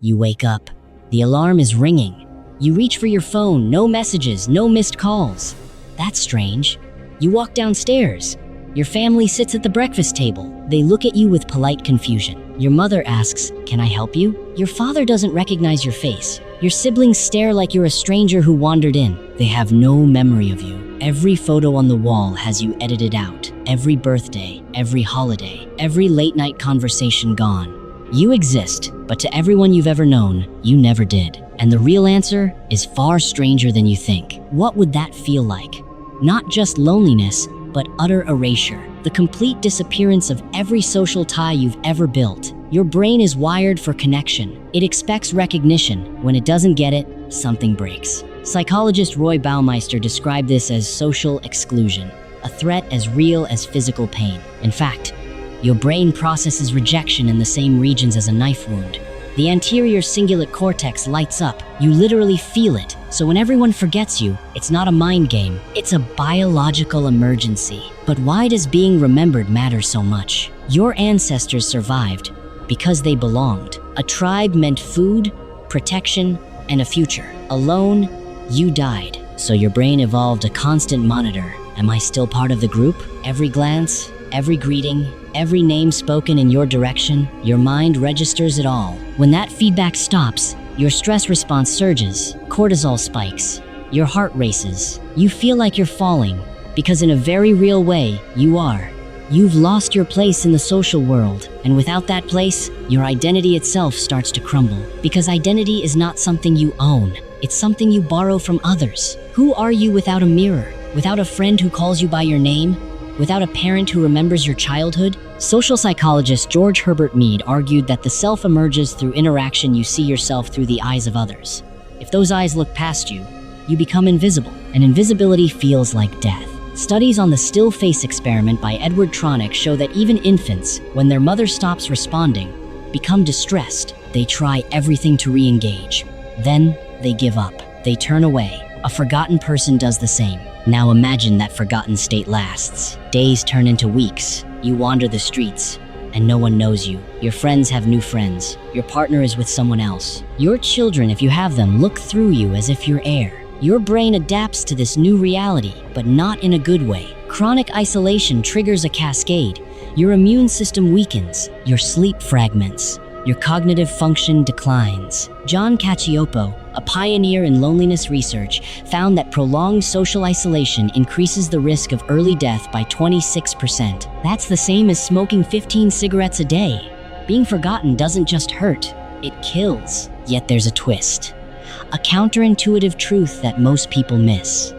You wake up. The alarm is ringing. You reach for your phone, no messages, no missed calls. That's strange. You walk downstairs. Your family sits at the breakfast table. They look at you with polite confusion. Your mother asks, "Can I help you?" Your father doesn't recognize your face. Your siblings stare like you're a stranger who wandered in. They have no memory of you. Every photo on the wall has you edited out. Every birthday, every holiday, every late-night conversation gone. You exist, but to everyone you've ever known, you never did. And the real answer is far stranger than you think. What would that feel like? Not just loneliness, but utter erasure. The complete disappearance of every social tie you've ever built. Your brain is wired for connection. It expects recognition. When it doesn't get it, something breaks. Psychologist Roy Baumeister described this as social exclusion, a threat as real as physical pain. In fact, your brain processes rejection in the same regions as a knife wound. The anterior cingulate cortex lights up. You literally feel it. So when everyone forgets you, it's not a mind game. It's a biological emergency. But why does being remembered matter so much? Your ancestors survived because they belonged. A tribe meant food, protection, and a future. Alone, you died. So your brain evolved a constant monitor. Am I still part of the group? Every glance, every greeting, every name spoken in your direction, your mind registers it all. When that feedback stops, your stress response surges, cortisol spikes, your heart races. You feel like you're falling, because in a very real way, you are. You've lost your place in the social world, and without that place, your identity itself starts to crumble. Because identity is not something you own, it's something you borrow from others. Who are you without a mirror? Without a friend who calls you by your name? Without a parent who remembers your childhood? Social psychologist George Herbert Mead argued that the self emerges through interaction. You see yourself through the eyes of others. If those eyes look past you, you become invisible, and invisibility feels like death. Studies on the still face experiment by Edward Tronick show that even infants, when their mother stops responding, become distressed. They try everything to re-engage. Then they give up. They turn away. A forgotten person does the same. Now imagine that forgotten state lasts. Days turn into weeks. You wander the streets, and no one knows you. Your friends have new friends. Your partner is with someone else. Your children, if you have them, look through you as if you're air. Your brain adapts to this new reality, but not in a good way. Chronic isolation triggers a cascade. Your immune system weakens. Your sleep fragments. Your cognitive function declines. John Cacioppo, a pioneer in loneliness research, found that prolonged social isolation increases the risk of early death by 26%. That's the same as smoking 15 cigarettes a day. Being forgotten doesn't just hurt, it kills. Yet there's a twist. A counterintuitive truth that most people miss.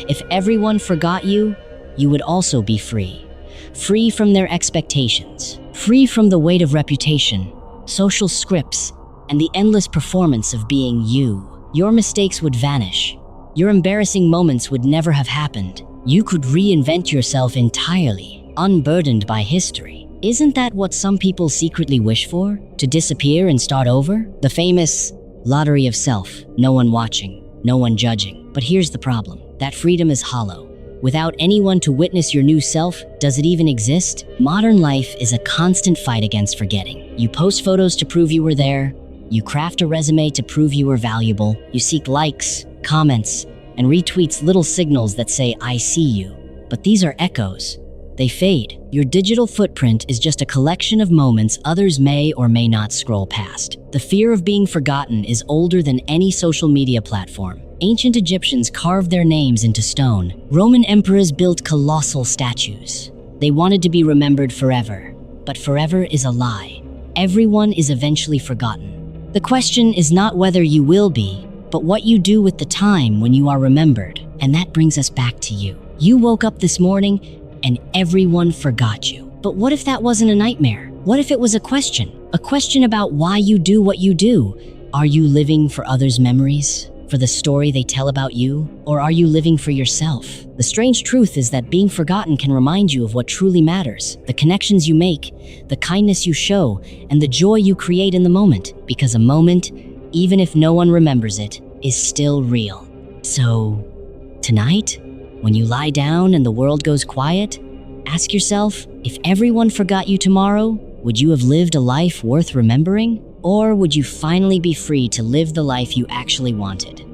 If everyone forgot you, you would also be free. Free from their expectations. Free from the weight of reputation, social scripts, and the endless performance of being you. Your mistakes would vanish. Your embarrassing moments would never have happened. You could reinvent yourself entirely, unburdened by history. Isn't that what some people secretly wish for? To disappear and start over? The famous lottery of self. No one watching, no one judging. But here's the problem. That freedom is hollow. Without anyone to witness your new self, does it even exist? Modern life is a constant fight against forgetting. You post photos to prove you were there. You craft a resume to prove you were valuable. You seek likes, comments, and retweets, little signals that say, "I see you." But these are echoes. They fade. Your digital footprint is just a collection of moments others may or may not scroll past. The fear of being forgotten is older than any social media platform. Ancient Egyptians carved their names into stone. Roman emperors built colossal statues. They wanted to be remembered forever. But forever is a lie. Everyone is eventually forgotten. The question is not whether you will be, but what you do with the time when you are remembered. And that brings us back to you. You woke up this morning and everyone forgot you. But what if that wasn't a nightmare? What if it was a question? A question about why you do what you do. Are you living for others' memories? For the story they tell about you? Or are you living for yourself? The strange truth is that being forgotten can remind you of what truly matters. The connections you make, the kindness you show, and the joy you create in the moment. Because a moment, even if no one remembers it, is still real. So, tonight, when you lie down and the world goes quiet, ask yourself, if everyone forgot you tomorrow, would you have lived a life worth remembering? Or would you finally be free to live the life you actually wanted?